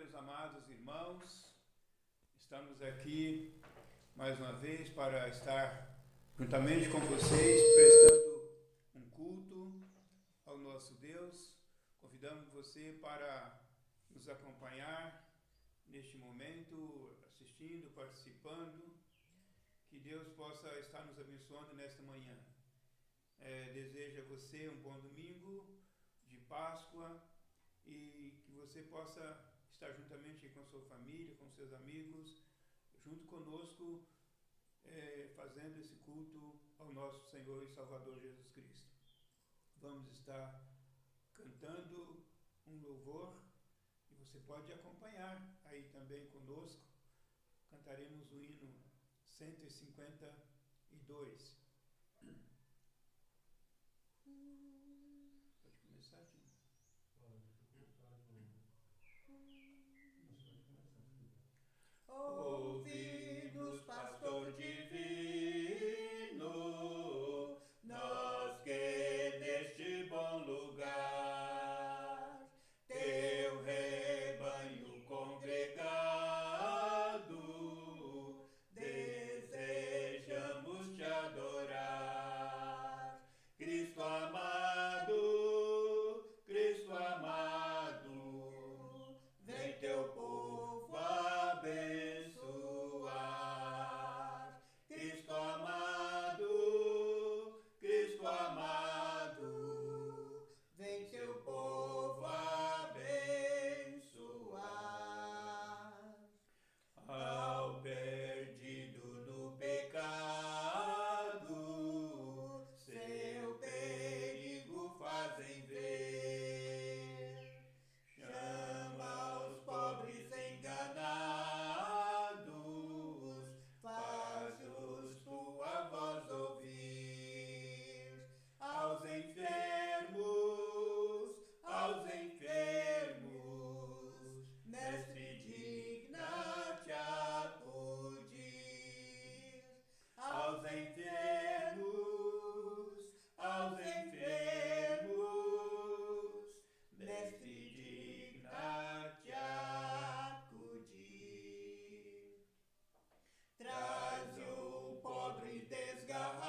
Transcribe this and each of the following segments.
meus amados irmãos, estamos aqui mais uma vez para estar juntamente com vocês, prestando um culto ao nosso Deus. Convidamos você para nos acompanhar neste momento, assistindo, participando. Que Deus possa estar nos abençoando nesta manhã. Desejo a você um bom domingo de Páscoa e que você possa estar juntamente com a sua família, com seus amigos, junto conosco, fazendo esse culto ao nosso Senhor e Salvador Jesus Cristo. Vamos estar cantando um louvor e você pode acompanhar aí também conosco. Cantaremos o hino 152. Pode começar, Tim? Ouvi-nos, pastor divino, nós que neste bom lugar, teu rebanho congregado, desejamos te adorar. Cristo amado, vem teu povo abençoar. Cristo amado, vem teu povo abençoar. Ao perdido no pecado, seu perigo fazem ver. Chama os pobres enganados, faz-os tua voz ouvir. Aos enfermos, mestre, digna-te acudir. Aos enfermos, mestre, digna-te acudir. Traze o pobre desgarrado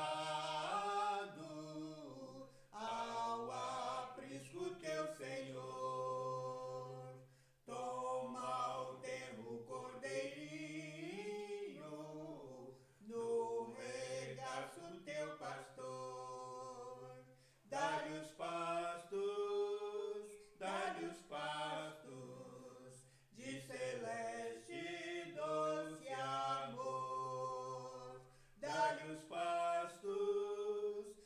ao aprisco teu Senhor. Toma o tenro cordeirinho no regaço teu pastor. Dá-lhe os pastos de celeste doce amor. Dá-lhe os pastos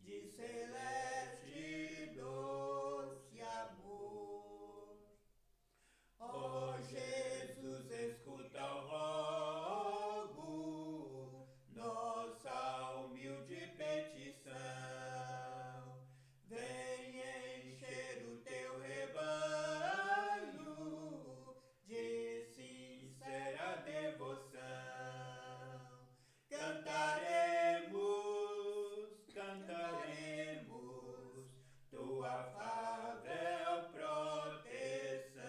de celeste doce amor. Ó Jesus, escuta o rogo, nossa humilde petição. Vem encher o teu rebanho de sincera devoção. Cantaremos tua afável proteção.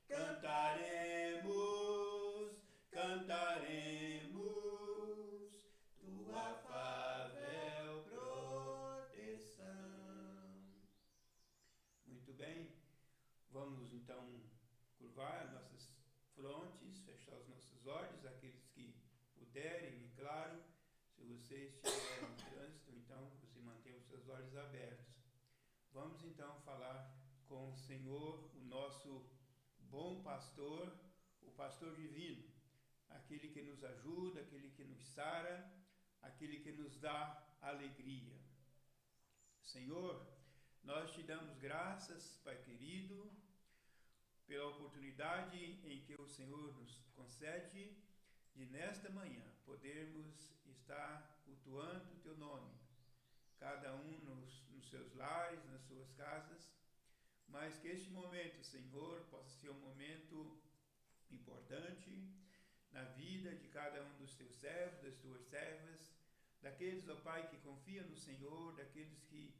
Cantaremos tua afável proteção. Muito bem, vamos então curvar nossas frontes, fechar os nossos olhos, aqueles que puderem, e claro, se você estiver em trânsito, então você mantém os seus olhos abertos. Vamos então falar com o Senhor, o nosso bom pastor, o pastor divino, aquele que nos ajuda, aquele que nos sara, aquele que nos dá alegria. Senhor, nós te damos graças, Pai querido, pela oportunidade em que o Senhor nos concede de nesta manhã podermos estar cultuando o teu nome, cada um nos seus lares, nas suas casas, mas que este momento, Senhor, possa ser um momento importante na vida de cada um dos teus servos, das tuas servas, daqueles, ó Pai, que confiam no Senhor, daqueles que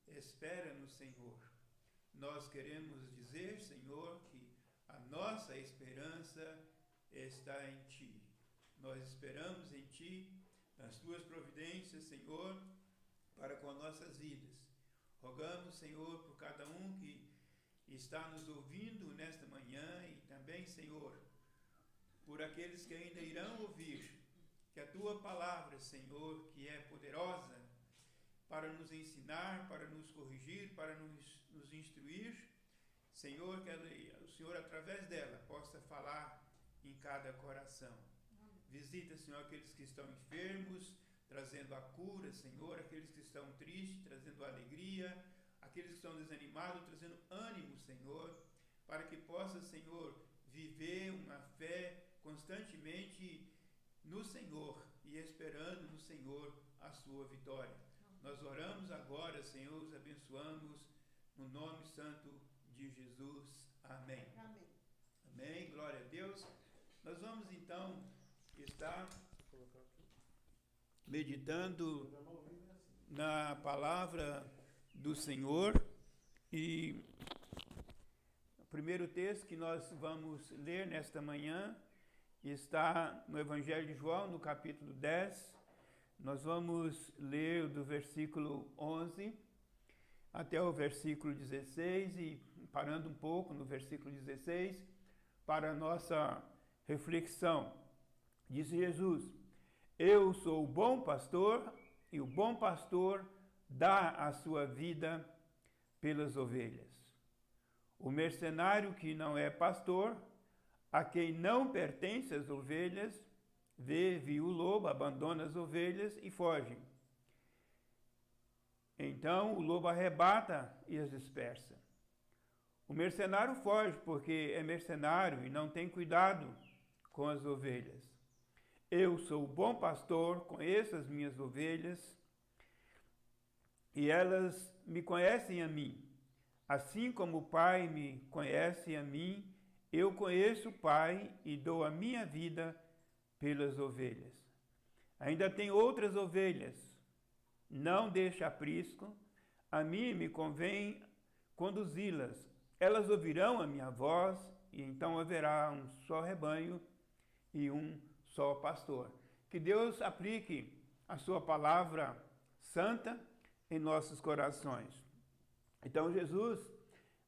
esperam no Senhor. nós queremos dizer, Senhor, que a nossa esperança está em Ti. Nós esperamos em Ti, nas Tuas providências, Senhor, para com nossas vidas. Rogamos, Senhor, por cada um que está nos ouvindo nesta manhã e também, Senhor, por aqueles que ainda irão ouvir, que a Tua palavra, Senhor, que é poderosa para nos ensinar, para nos corrigir, para nos instruir, Senhor, que o Senhor, através dela, possa falar em cada coração. Visita, Senhor, aqueles que estão enfermos, trazendo a cura, Senhor, aqueles que estão tristes, trazendo alegria, aqueles que estão desanimados, trazendo ânimo, Senhor, para que possa, Senhor, viver uma fé constantemente no Senhor e esperando no Senhor a sua vitória. Nós oramos agora, Senhor, os abençoamos no nome santo de Jesus. Amém. Amém. Amém. Glória a Deus. Nós vamos então estar meditando na palavra do Senhor, e o primeiro texto que nós vamos ler nesta manhã está no Evangelho de João, no capítulo 10. Nós vamos ler do versículo 11 até o versículo 16 e parando um pouco no versículo 16 para a nossa reflexão. Disse Jesus: Eu sou o bom pastor, e o bom pastor dá a sua vida pelas ovelhas. O mercenário que não é pastor, a quem não pertence as ovelhas, viu o lobo, abandona as ovelhas e foge. Então o lobo arrebata e as dispersa. O mercenário foge porque é mercenário e não tem cuidado com as ovelhas. Eu sou o bom pastor, conheço as minhas ovelhas e elas me conhecem a mim. Assim como o Pai me conhece a mim, eu conheço o Pai e dou a minha vida pelas ovelhas. Ainda tem outras ovelhas. Não deixe aprisco. A mim me convém conduzi-las. Elas ouvirão a minha voz e então haverá um só rebanho e um só pastor. Que Deus aplique a sua palavra santa em nossos corações. Então Jesus,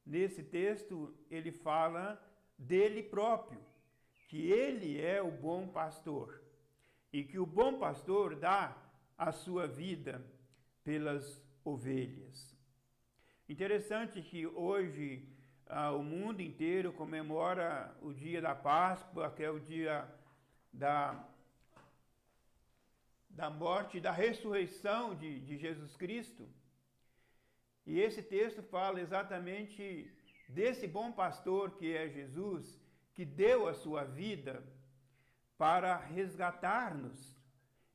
nesse texto, ele fala dele próprio, que ele é o bom pastor e que o bom pastor dá a sua vida pelas ovelhas. Interessante que hoje o mundo inteiro comemora o dia da Páscoa, que é o dia da morte e da ressurreição de Jesus Cristo. E esse texto fala exatamente desse bom pastor que é Jesus, que deu a sua vida para resgatar-nos,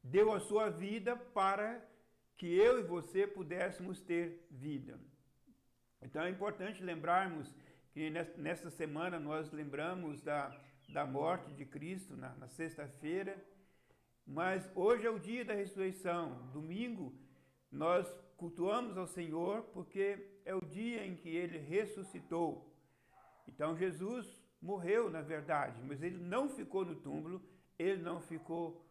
deu a sua vida para que eu e você pudéssemos ter vida. Então é importante lembrarmos que nesta semana nós lembramos da morte de Cristo, na sexta-feira, mas hoje é o dia da ressurreição. Domingo nós cultuamos ao Senhor porque é o dia em que Ele ressuscitou. Então Jesus morreu, na verdade, mas Ele não ficou no túmulo, Ele não ficou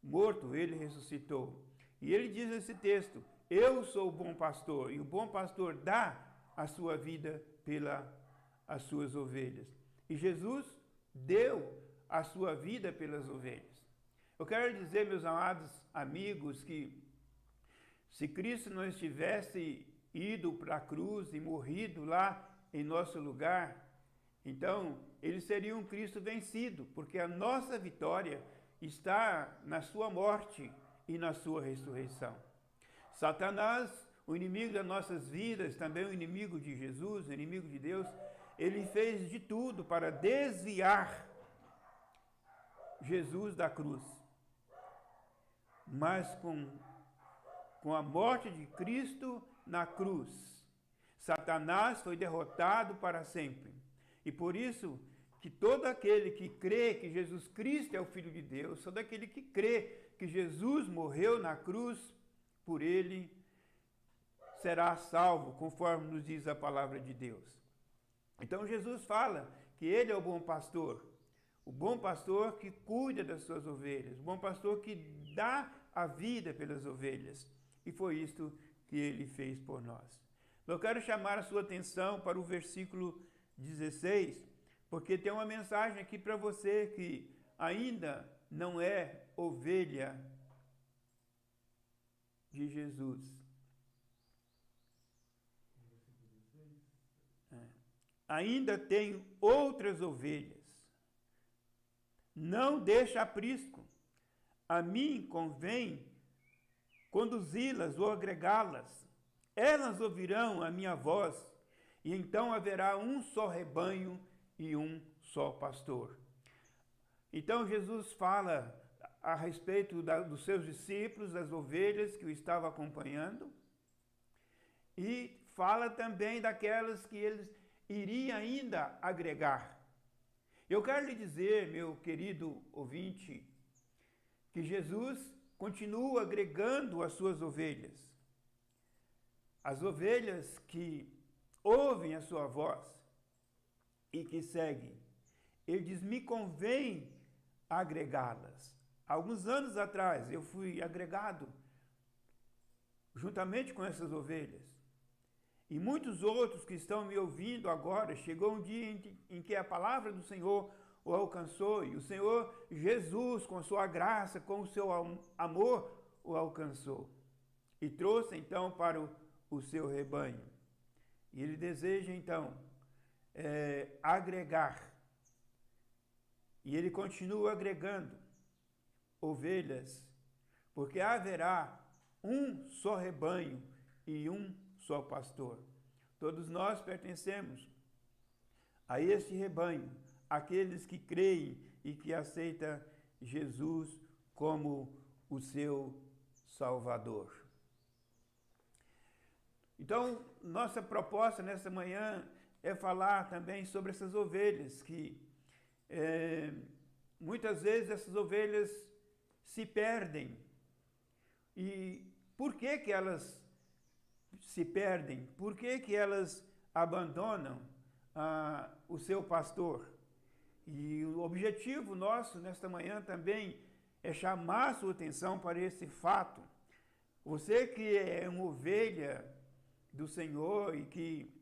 morto, Ele ressuscitou. E Ele diz nesse texto: eu sou o bom pastor, e o bom pastor dá a sua vida pelas suas ovelhas. E Jesus deu a sua vida pelas ovelhas. Eu quero dizer, meus amados amigos, que se Cristo não estivesse ido para a cruz e morrido lá em nosso lugar, então ele seria um Cristo vencido, porque a nossa vitória está na sua morte e na sua ressurreição. Satanás, o inimigo das nossas vidas, também o inimigo de Jesus, o inimigo de Deus, ele fez de tudo para desviar Jesus da cruz. Mas com a morte de Cristo na cruz, Satanás foi derrotado para sempre. E por isso que todo aquele que crê que Jesus Cristo é o Filho de Deus, todo aquele que crê que Jesus morreu na cruz por ele, será salvo, conforme nos diz a palavra de Deus. Então Jesus fala que ele é o bom pastor que cuida das suas ovelhas, o bom pastor que dá a vida pelas ovelhas. E foi isto que ele fez por nós. Eu quero chamar a sua atenção para o versículo 16, porque tem uma mensagem aqui para você que ainda não é ovelha de Jesus. Ainda tem outras ovelhas. Não deixa aprisco. A mim convém conduzi-las ou agregá-las. Elas ouvirão a minha voz, e então haverá um só rebanho e um só pastor. Então Jesus fala a respeito dos seus discípulos, das ovelhas que o estavam acompanhando, e fala também daquelas que eles iriam ainda agregar. Eu quero lhe dizer, meu querido ouvinte, que Jesus continua agregando as suas ovelhas. As ovelhas que ouvem a sua voz e que seguem. Ele diz, me convém agregá-las. Alguns anos atrás eu fui agregado juntamente com essas ovelhas. E muitos outros que estão me ouvindo agora, chegou um dia em que a palavra do Senhor o alcançou, e o Senhor Jesus, com sua graça, com o seu amor, o alcançou. E trouxe então para o seu rebanho. E ele deseja então agregar. E ele continua agregando ovelhas, porque haverá um só rebanho e um só pastor. Todos nós pertencemos a este rebanho, aqueles que creem e que aceitam Jesus como o seu Salvador. Então, nossa proposta nesta manhã é falar também sobre essas ovelhas, que muitas vezes essas ovelhas se perdem. E por que que elas se perdem? Por que que elas abandonam o seu pastor? E o objetivo nosso nesta manhã também é chamar a sua atenção para esse fato. Você que é uma ovelha do Senhor e que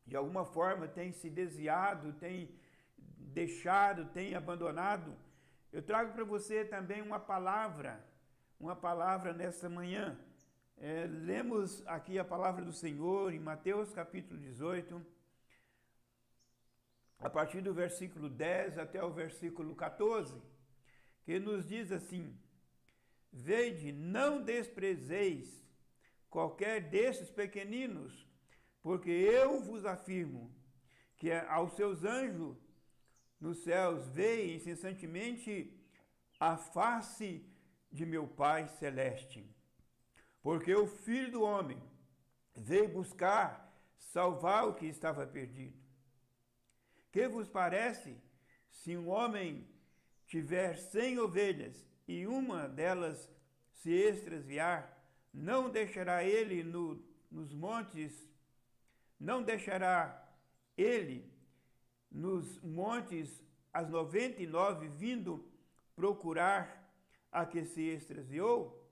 de alguma forma tem se desviado, tem deixado, tem abandonado, eu trago para você também uma palavra nesta manhã. Lemos aqui a palavra do Senhor em Mateus capítulo 18, a partir do versículo 10 até o versículo 14, que nos diz assim: Vede, não desprezeis qualquer desses pequeninos, porque eu vos afirmo que aos seus anjos nos céus veem incessantemente a face de meu Pai celeste. Porque o Filho do Homem veio buscar salvar o que estava perdido. Que vos parece, se um homem tiver 100 ovelhas e uma delas se extraviar, não deixará ele nos montes as 99 vindo procurar a que se extraviou?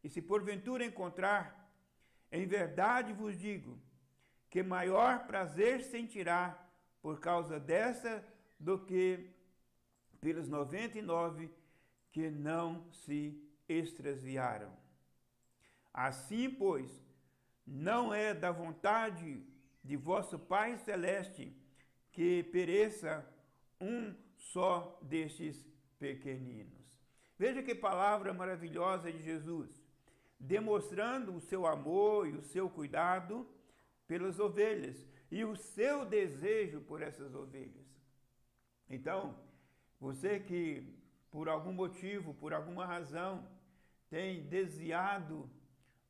E se porventura encontrar, em verdade vos digo, que maior prazer sentirá por causa dessa do que pelos 99 que não se extraviaram. Assim, pois, não é da vontade de vosso Pai Celeste que pereça um só destes pequeninos. Veja que palavra maravilhosa de Jesus, demonstrando o seu amor e o seu cuidado pelas ovelhas e o seu desejo por essas ovelhas. Então, você que por algum motivo, por alguma razão, tem desviado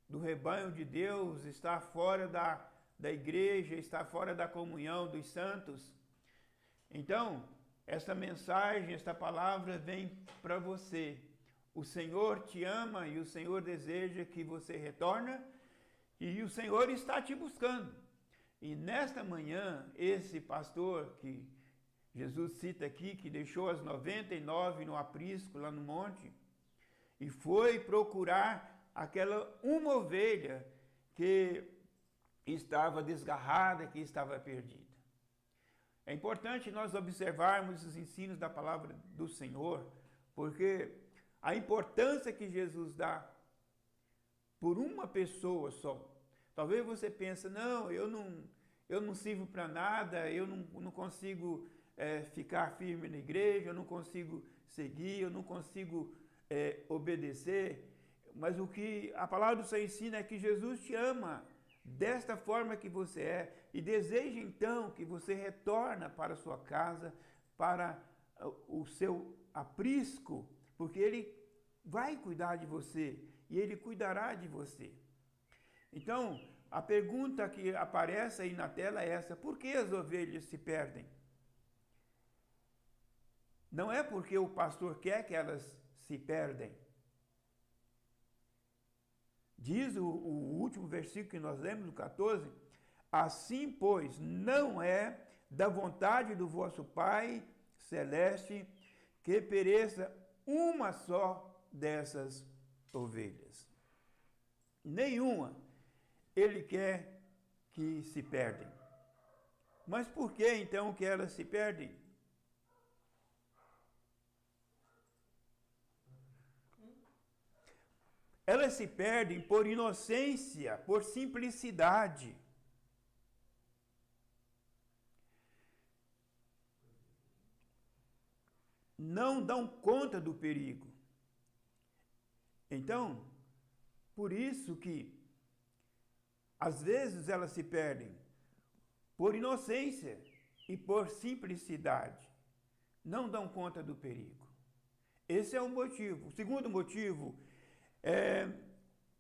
do rebanho de Deus, está fora da igreja, está fora da comunhão dos santos, então, esta mensagem, esta palavra vem para você. O Senhor te ama e o Senhor deseja que você retorne E o Senhor está te buscando. E nesta manhã, esse pastor que Jesus cita aqui, que deixou as 99 no aprisco, lá no monte, e foi procurar aquela uma ovelha que estava desgarrada, que estava perdida. É importante nós observarmos os ensinos da palavra do Senhor, porque a importância que Jesus dá por uma pessoa só. Talvez você pense, não, eu não sirvo para nada, eu não consigo ficar firme na igreja, eu não consigo seguir, eu não consigo obedecer. Mas o que a palavra do Senhor ensina é que Jesus te ama desta forma que você é e deseja então que você retorne para a sua casa, para o seu aprisco, porque Ele vai cuidar de você e Ele cuidará de você. Então, a pergunta que aparece aí na tela é essa: por que as ovelhas se perdem? Não é porque o pastor quer que elas se perdem. Diz o último versículo que nós lemos, o 14, assim, pois, não é da vontade do vosso Pai Celeste que pereça uma só dessas ovelhas. Nenhuma Ele quer que se perdem. Mas por que então que elas se perdem? Elas se perdem por inocência, por simplicidade. Não dão conta do perigo. Então, por isso que, às vezes, elas se perdem por inocência e por simplicidade. Não dão conta do perigo. Esse é o motivo. O segundo motivo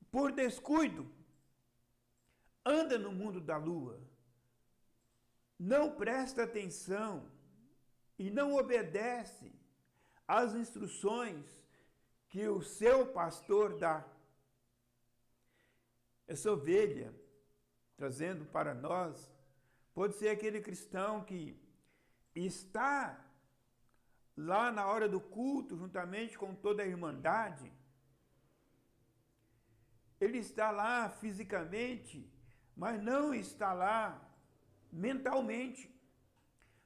por descuido, anda no mundo da lua, não presta atenção e não obedece às instruções que o seu pastor dá. Essa ovelha, trazendo para nós, pode ser aquele cristão que está lá na hora do culto, juntamente com toda a irmandade. Ele está lá fisicamente, mas não está lá mentalmente.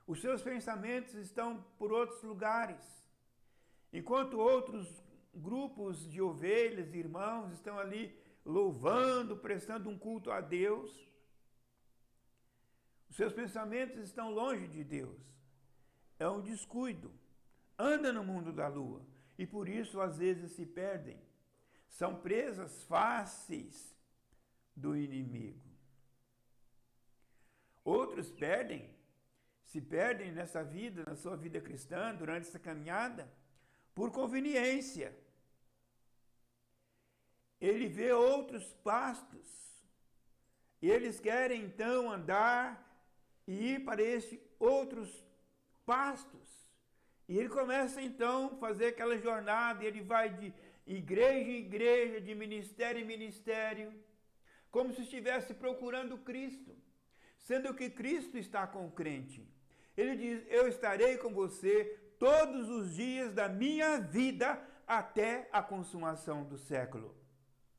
Os seus pensamentos estão por outros lugares. Enquanto outros grupos de ovelhas e irmãos estão ali louvando, prestando um culto a Deus, os seus pensamentos estão longe de Deus. É um descuido. Anda no mundo da lua e por isso às vezes se perdem. São presas fáceis do inimigo. Outros se perdem nessa vida, na sua vida cristã, durante essa caminhada, por conveniência. Ele vê outros pastos, e eles querem então andar e ir para esses outros pastos. E ele começa então a fazer aquela jornada, e ele vai de igreja em igreja, de ministério em ministério, como se estivesse procurando Cristo, sendo que Cristo está com o crente. Ele diz: eu estarei com você todos os dias da minha vida até a consumação do século.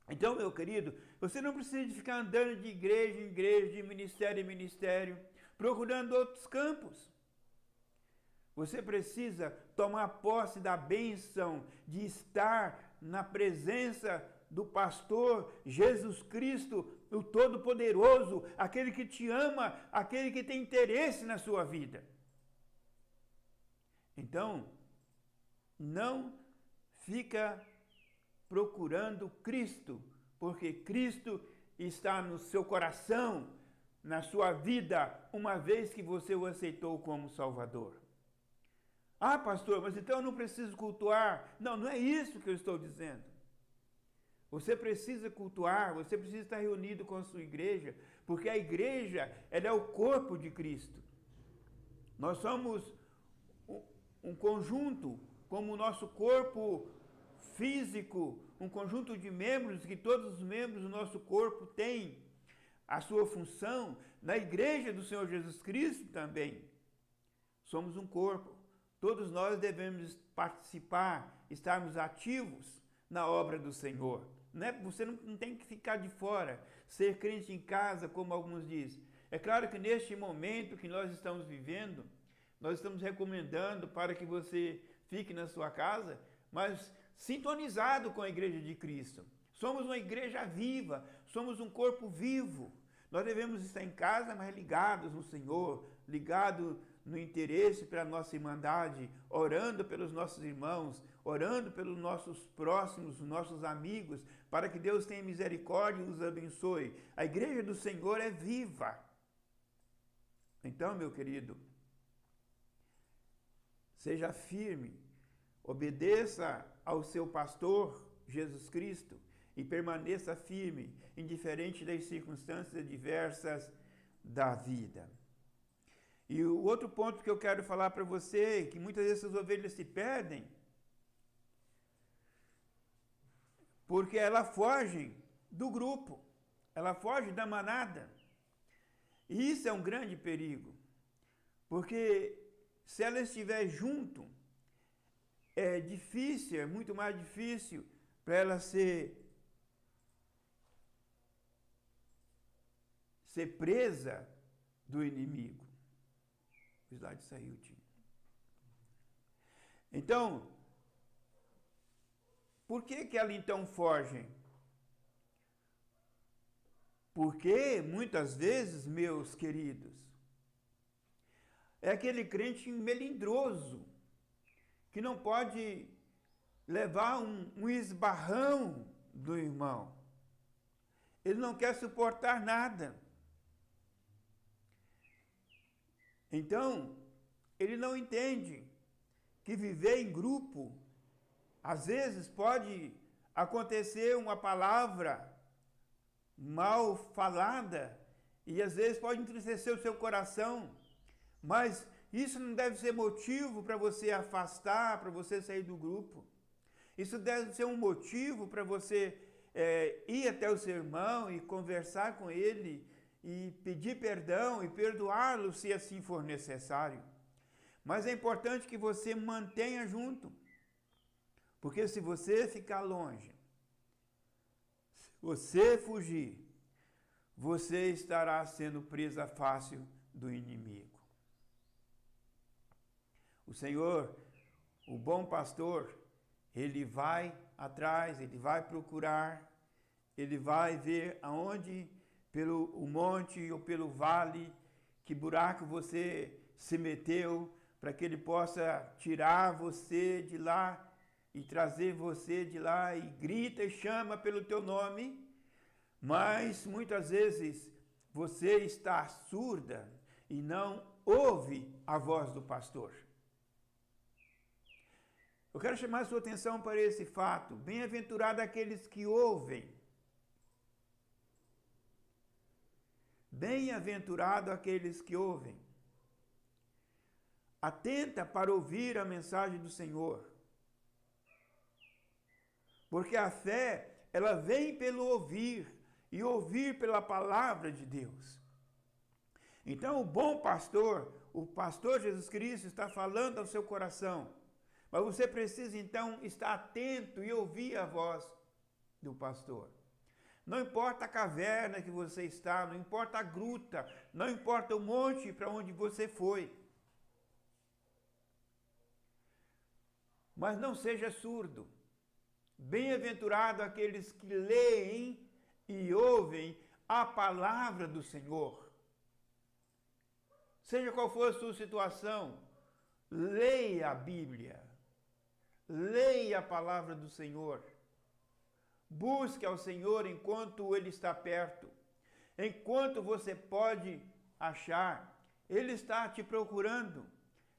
Então, meu querido, você não precisa de ficar andando de igreja em igreja, de ministério em ministério, procurando outros campos. Você precisa tomar posse da bênção de estar na presença do pastor Jesus Cristo, o Todo-Poderoso, aquele que te ama, aquele que tem interesse na sua vida. Então, não fica procurando Cristo, porque Cristo está no seu coração, na sua vida, uma vez que você o aceitou como Salvador. Ah, pastor, mas então eu não preciso cultuar. Não, não é isso que eu estou dizendo. Você precisa cultuar, você precisa estar reunido com a sua igreja, porque a igreja, ela é o corpo de Cristo. Nós somos um conjunto, como o nosso corpo físico, um conjunto de membros, que todos os membros do nosso corpo têm a sua função na igreja do Senhor Jesus Cristo também. Somos um corpo. Todos nós devemos participar, estarmos ativos na obra do Senhor. Você não tem que ficar de fora, ser crente em casa, como alguns dizem. É claro que neste momento que nós estamos vivendo, nós estamos recomendando para que você fique na sua casa, mas sintonizado com a igreja de Cristo. Somos uma igreja viva, somos um corpo vivo. Nós devemos estar em casa, mas ligados no Senhor, ligados no interesse pela nossa irmandade, orando pelos nossos irmãos, orando pelos nossos próximos, nossos amigos, para que Deus tenha misericórdia e os abençoe. A igreja do Senhor é viva. Então, meu querido, seja firme, obedeça ao seu pastor, Jesus Cristo, e permaneça firme, indiferente das circunstâncias diversas da vida. E o outro ponto que eu quero falar para você, que muitas vezes as ovelhas se perdem, porque elas fogem do grupo, elas fogem da manada. E isso é um grande perigo, porque se ela estiver junto, é difícil, é muito mais difícil para ela ser presa do inimigo. O slide saiu, Tim. Então, por que elas então fogem? Porque, muitas vezes, meus queridos, é aquele crente melindroso, que não pode levar um esbarrão do irmão. Ele não quer suportar nada. Então, ele não entende que viver em grupo, às vezes pode acontecer uma palavra mal falada e às vezes pode entristecer o seu coração, mas isso não deve ser motivo para você afastar, para você sair do grupo. Isso deve ser um motivo para você ir até o seu irmão e conversar com ele e pedir perdão e perdoá-lo se assim for necessário. Mas é importante que você mantenha junto, porque se você ficar longe, se você fugir, você estará sendo presa fácil do inimigo. O Senhor, o bom pastor, ele vai atrás, ele vai procurar, ele vai ver aonde, pelo o monte ou pelo vale, que buraco você se meteu, para que ele possa tirar você de lá e trazer você de lá, e grita e chama pelo teu nome, mas muitas vezes você está surda e não ouve a voz do pastor. Eu quero chamar a sua atenção para esse fato. Bem-aventurado aqueles que ouvem. Bem-aventurado aqueles que ouvem. Atenta para ouvir a mensagem do Senhor. Porque a fé, ela vem pelo ouvir, e ouvir pela palavra de Deus. Então, o bom pastor, o pastor Jesus Cristo, está falando ao seu coração. Mas você precisa, então, estar atento e ouvir a voz do pastor. Não importa a caverna que você está, não importa a gruta, não importa o monte para onde você foi. Mas não seja surdo. Bem-aventurado aqueles que leem e ouvem a palavra do Senhor. Seja qual for a sua situação, leia a Bíblia. Leia a palavra do Senhor. Busque ao Senhor enquanto Ele está perto. Enquanto você pode achar, Ele está te procurando.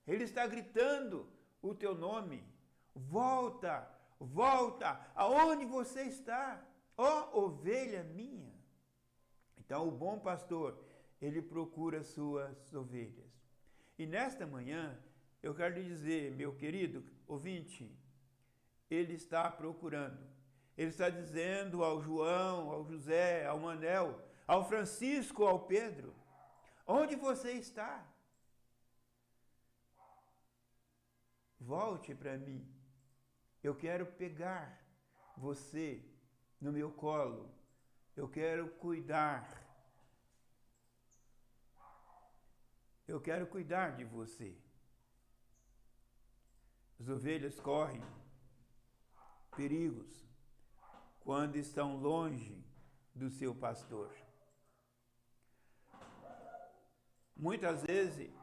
Ele está gritando o teu nome. Volta, volta, aonde você está? Ó ovelha minha. Então o bom pastor, ele procura suas ovelhas. E nesta manhã, eu quero lhe dizer, meu querido ouvinte, ele está procurando. Ele está dizendo ao João, ao José, ao Manel, ao Francisco, ao Pedro: onde você está? Volte para mim. Eu quero pegar você no meu colo. Eu quero cuidar. Eu quero cuidar de você. As ovelhas correm perigos quando estão longe do seu pastor. Muitas vezes,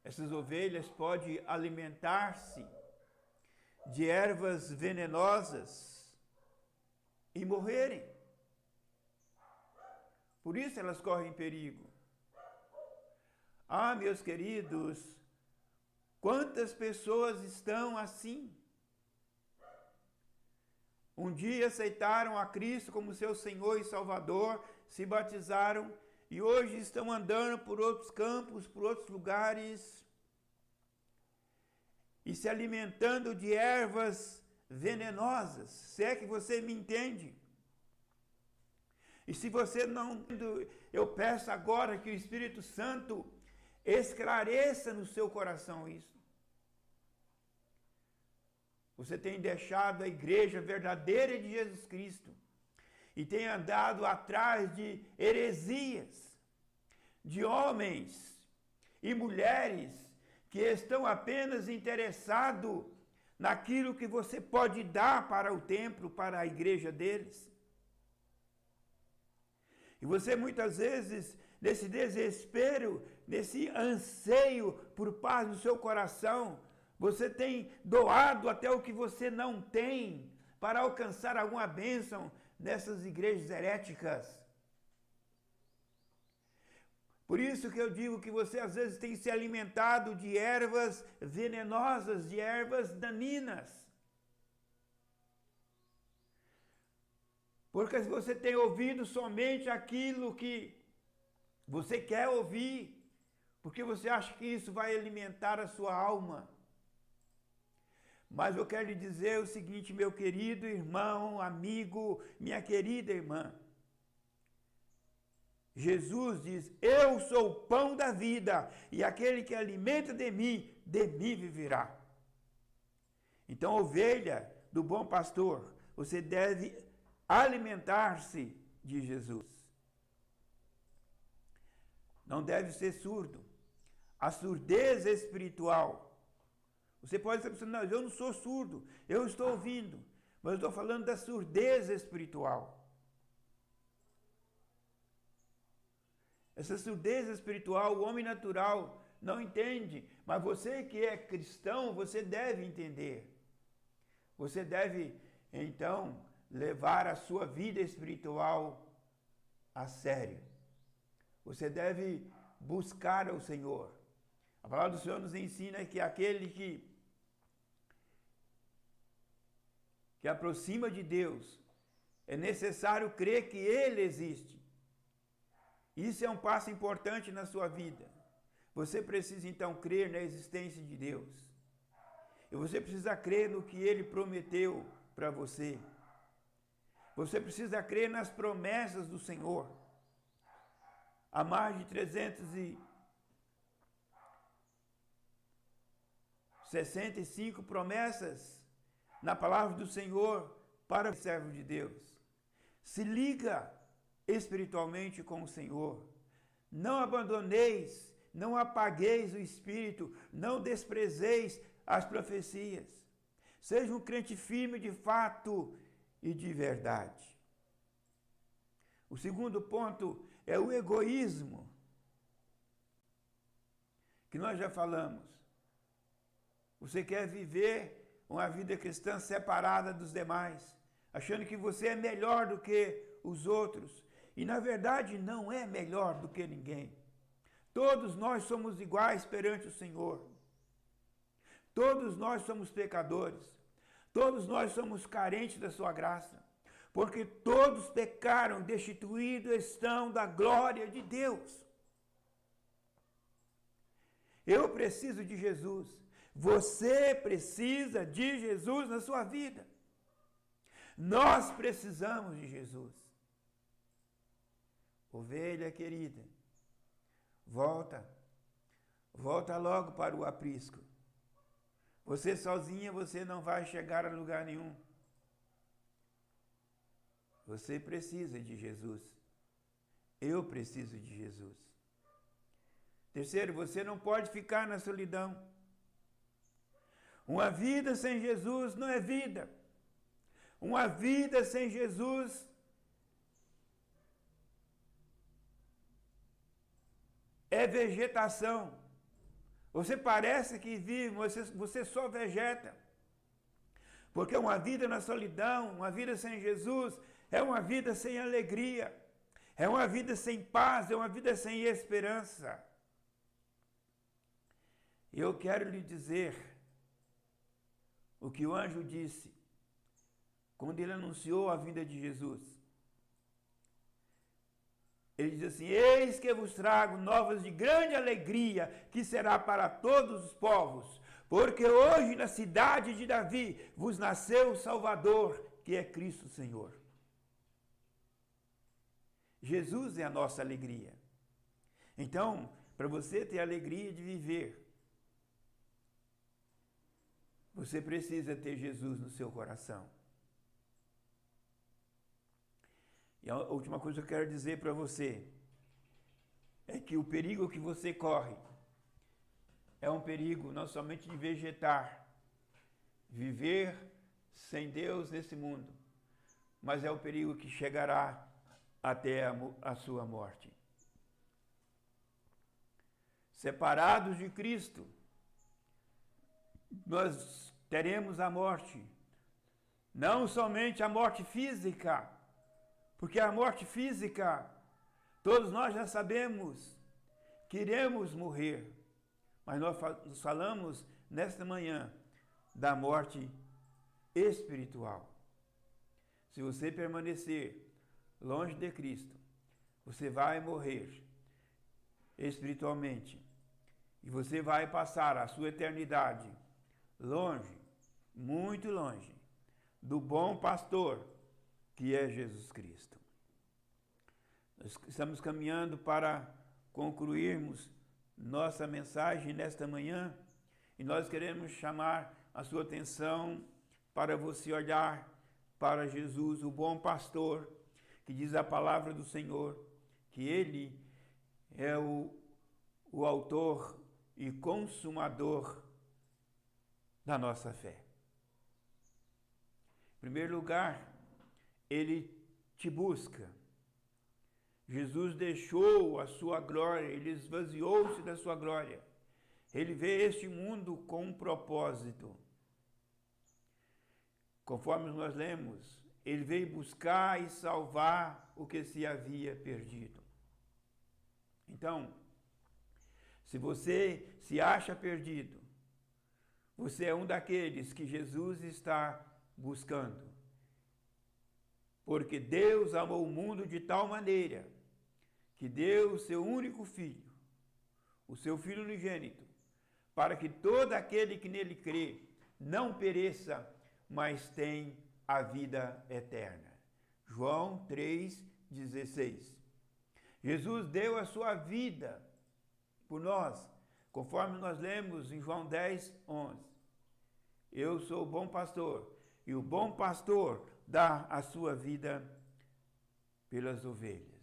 essas ovelhas podem alimentar-se de ervas venenosas e morrerem. Por isso elas correm perigo. Ah, meus queridos, quantas pessoas estão assim? Um dia aceitaram a Cristo como seu Senhor e Salvador, se batizaram e hoje estão andando por outros campos, por outros lugares e se alimentando de ervas venenosas. Se é que você me entende. E se você não, eu peço agora que o Espírito Santo esclareça no seu coração isso. Você tem deixado a igreja verdadeira de Jesus Cristo e tem andado atrás de heresias, de homens e mulheres que estão apenas interessados naquilo que você pode dar para o templo, para a igreja deles. E você muitas vezes, nesse desespero, nesse anseio por paz no seu coração, você tem doado até o que você não tem para alcançar alguma bênção nessas igrejas heréticas. Por isso que eu digo que você às vezes tem se alimentado de ervas venenosas, de ervas daninhas. Porque você tem ouvido somente aquilo que você quer ouvir, porque você acha que isso vai alimentar a sua alma. Mas eu quero lhe dizer o seguinte, meu querido irmão, amigo, minha querida irmã. Jesus diz: eu sou o pão da vida, e aquele que alimenta de mim viverá. Então, ovelha do bom pastor, você deve alimentar-se de Jesus. Não deve ser surdo. A surdez espiritual. Você pode estar pensando: não, eu não sou surdo, eu estou ouvindo. Mas eu estou falando da surdez espiritual. Essa surdez espiritual, o homem natural não entende, mas você que é cristão, você deve entender. Você deve, então, levar a sua vida espiritual a sério. Você deve buscar ao Senhor. A palavra do Senhor nos ensina que aquele que aproxima de Deus, é necessário crer que Ele existe. Isso é um passo importante na sua vida. Você precisa então crer na existência de Deus. E você precisa crer no que Ele prometeu para você. Você precisa crer nas promessas do Senhor. Há mais de 365 promessas na palavra do Senhor para o servo de Deus. Se liga espiritualmente com o Senhor. Não abandoneis, não apagueis o Espírito, não desprezeis as profecias. Seja um crente firme de fato e de verdade. O segundo ponto é o egoísmo, que nós já falamos. Você quer viver uma vida cristã separada dos demais, achando que você é melhor do que os outros. E na verdade não é melhor do que ninguém. Todos nós somos iguais perante o Senhor. Todos nós somos pecadores. Todos nós somos carentes da sua graça. Porque todos pecaram, destituídos estão da glória de Deus. Eu preciso de Jesus. Você precisa de Jesus na sua vida. Nós precisamos de Jesus. ovelha querida, volta logo para o aprisco. Você sozinha, você não vai chegar a lugar nenhum. Você precisa de Jesus. Eu preciso de Jesus. Terceiro, você não pode ficar na solidão. Uma vida sem Jesus não é vida. Uma vida sem Jesus é vegetação. Você parece que vive, você só vegeta. Porque uma vida na solidão, uma vida sem Jesus, é uma vida sem alegria. É uma vida sem paz, é uma vida sem esperança. Eu quero lhe dizer o que o anjo disse quando ele anunciou a vinda de Jesus. Ele diz assim: eis que vos trago novas de grande alegria, que será para todos os povos, porque hoje na cidade de Davi vos nasceu o Salvador, que é Cristo Senhor. Jesus é a nossa alegria. Então, para você ter a alegria de viver, você precisa ter Jesus no seu coração. E a última coisa que eu quero dizer para você é que o perigo que você corre é um perigo não somente de vegetar, viver sem Deus nesse mundo, mas é o perigo que chegará até a sua morte. Separados de Cristo, nós teremos a morte, não somente a morte física, porque a morte física, todos nós já sabemos que iremos morrer, mas nós falamos nesta manhã da morte espiritual. Se você permanecer longe de Cristo, você vai morrer espiritualmente e você vai passar a sua eternidade longe, muito longe, do bom pastor que é Jesus Cristo. Nós estamos caminhando para concluirmos nossa mensagem nesta manhã e nós queremos chamar a sua atenção para você olhar para Jesus, o bom pastor, que diz a palavra do Senhor, que Ele é o autor e consumador da nossa fé. Em primeiro lugar, Ele te busca. Jesus deixou a sua glória, Ele esvaziou-se da sua glória. Ele veio a este mundo com um propósito. Conforme nós lemos, Ele veio buscar e salvar o que se havia perdido. Então, se você se acha perdido, você é um daqueles que Jesus está buscando. Porque Deus amou o mundo de tal maneira que deu o seu único filho, o seu Filho unigênito, para que todo aquele que nele crê não pereça, mas tenha a vida eterna. João 3,16. Jesus deu a sua vida por nós, conforme nós lemos em João 10:11. Eu sou o bom pastor, e o bom pastor dá a sua vida pelas ovelhas.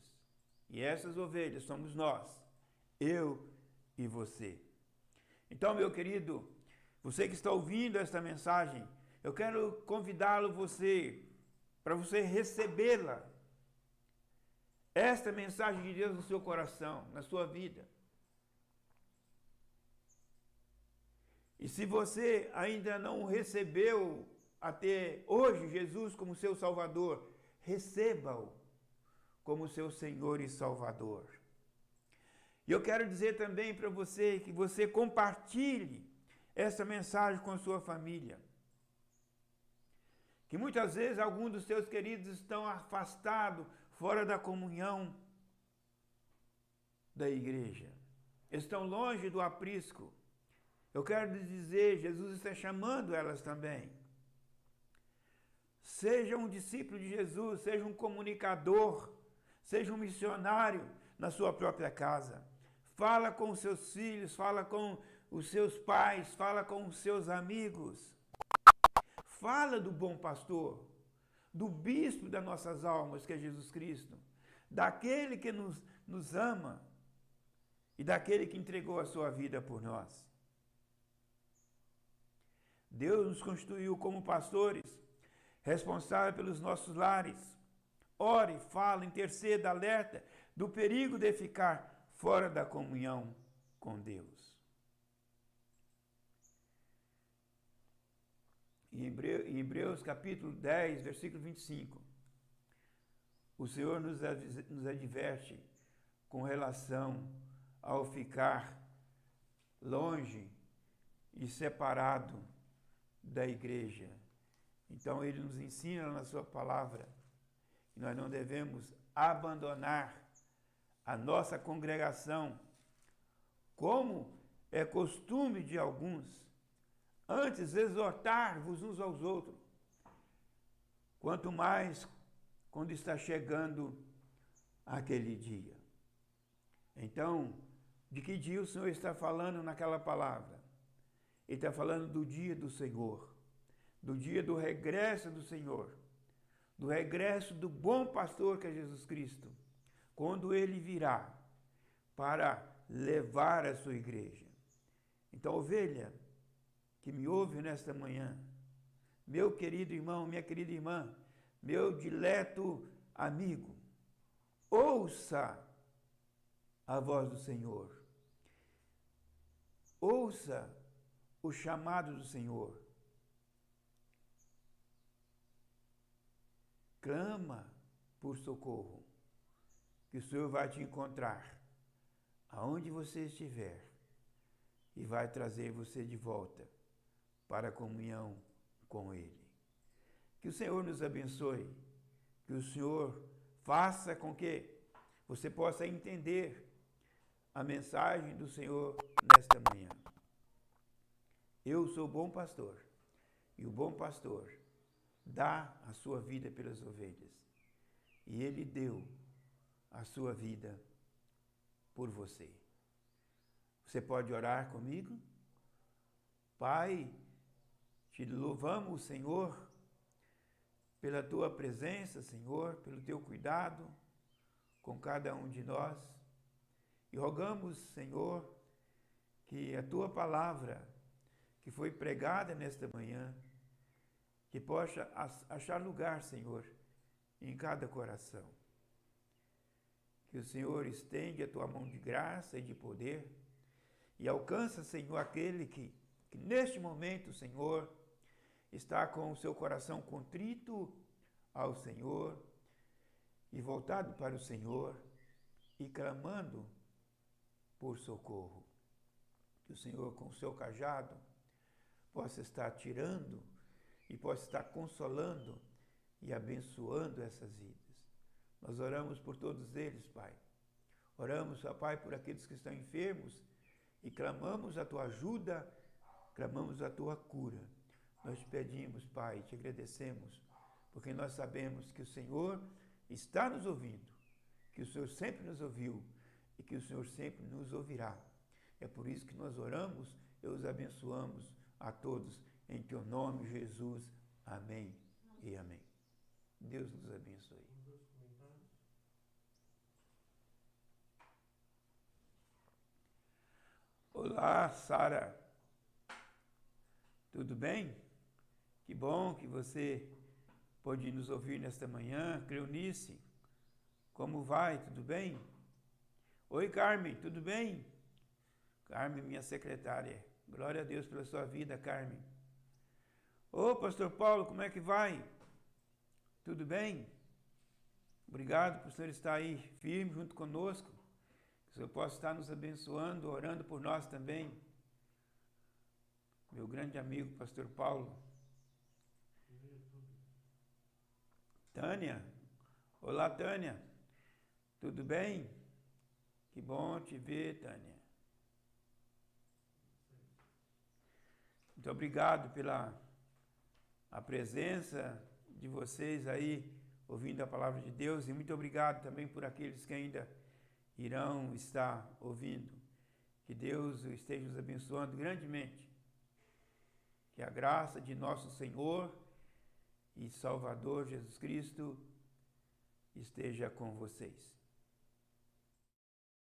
E essas ovelhas somos nós, eu e você. Então, meu querido, você que está ouvindo esta mensagem, eu quero convidá-lo para você recebê-la. Esta mensagem de Deus no seu coração, na sua vida. E se você ainda não recebeu até hoje Jesus como seu Salvador, receba-o como seu Senhor e Salvador. E eu quero dizer também para você que você compartilhe essa mensagem com a sua família. Que muitas vezes alguns dos seus queridos estão afastados, fora da comunhão da igreja. Estão longe do aprisco. Eu quero lhes dizer, Jesus está chamando elas também. Seja um discípulo de Jesus, seja um comunicador, Seja um missionário na sua própria casa. Fala com os seus filhos, fala com os seus pais, fala com os seus amigos. Fala do bom pastor, do bispo das nossas almas, que é Jesus Cristo, daquele que nos ama e daquele que entregou a sua vida por nós. Deus nos constituiu como pastores, responsáveis pelos nossos lares. Ore, fala, interceda, alerta do perigo de ficar fora da comunhão com Deus. Em Hebreus capítulo 10, versículo 25, o Senhor nos adverte com relação ao ficar longe e separado da igreja. Então ele nos ensina na sua palavra que nós não devemos abandonar a nossa congregação, como é costume de alguns, antes exortar-vos uns aos outros, quanto mais quando está chegando aquele dia. Então, de que dia o Senhor está falando naquela palavra? Ele está falando do dia do Senhor, do dia do regresso do Senhor, do regresso do bom pastor que é Jesus Cristo, quando ele virá para levar a sua igreja. Então, ovelha que me ouve nesta manhã, meu querido irmão, minha querida irmã, meu dileto amigo, ouça a voz do Senhor. Ouça o chamado do Senhor. Clama por socorro, que o Senhor vai te encontrar aonde você estiver e vai trazer você de volta para a comunhão com Ele. Que o Senhor nos abençoe, que o Senhor faça com que você possa entender a mensagem do Senhor nesta manhã. Eu sou o bom pastor, e o bom pastor dá a sua vida pelas ovelhas, e Ele deu a sua vida por você. Você pode orar comigo? Pai, te louvamos, Senhor, pela tua presença, Senhor, pelo teu cuidado com cada um de nós. E rogamos, Senhor, que a tua palavra, que foi pregada nesta manhã, que possa achar lugar, Senhor, em cada coração. Que o Senhor estende a tua mão de graça e de poder e alcança, Senhor, aquele que neste momento, Senhor, está com o seu coração contrito ao Senhor e voltado para o Senhor e clamando por socorro. Que o Senhor, com o seu cajado, possa estar tirando e possa estar consolando e abençoando essas vidas. Nós oramos por todos eles, Pai. Oramos, ó Pai, por aqueles que estão enfermos e clamamos a tua ajuda, clamamos a tua cura. Nós te pedimos, Pai, te agradecemos, porque nós sabemos que o Senhor está nos ouvindo, que o Senhor sempre nos ouviu e que o Senhor sempre nos ouvirá. É por isso que nós oramos e os abençoamos a todos, em teu nome, Jesus. Amém e amém. Deus nos abençoe. Olá, Sara. Tudo bem? Que bom que você pôde nos ouvir nesta manhã. Cleonice, como vai? Tudo bem? Oi, Carmen, tudo bem? Carmen, minha secretária. Glória a Deus pela sua vida, Carmen. Ô, pastor Paulo, como é que vai? Tudo bem? Obrigado por o senhor estar aí firme junto conosco. Que o senhor possa estar nos abençoando, orando por nós também. Meu grande amigo, pastor Paulo. Tânia. Olá, Tânia. Tudo bem? Que bom te ver, Tânia. Muito obrigado pela a presença de vocês aí ouvindo a palavra de Deus, e muito obrigado também por aqueles que ainda irão estar ouvindo. Que Deus esteja nos abençoando grandemente. Que a graça de nosso Senhor e Salvador Jesus Cristo esteja com vocês.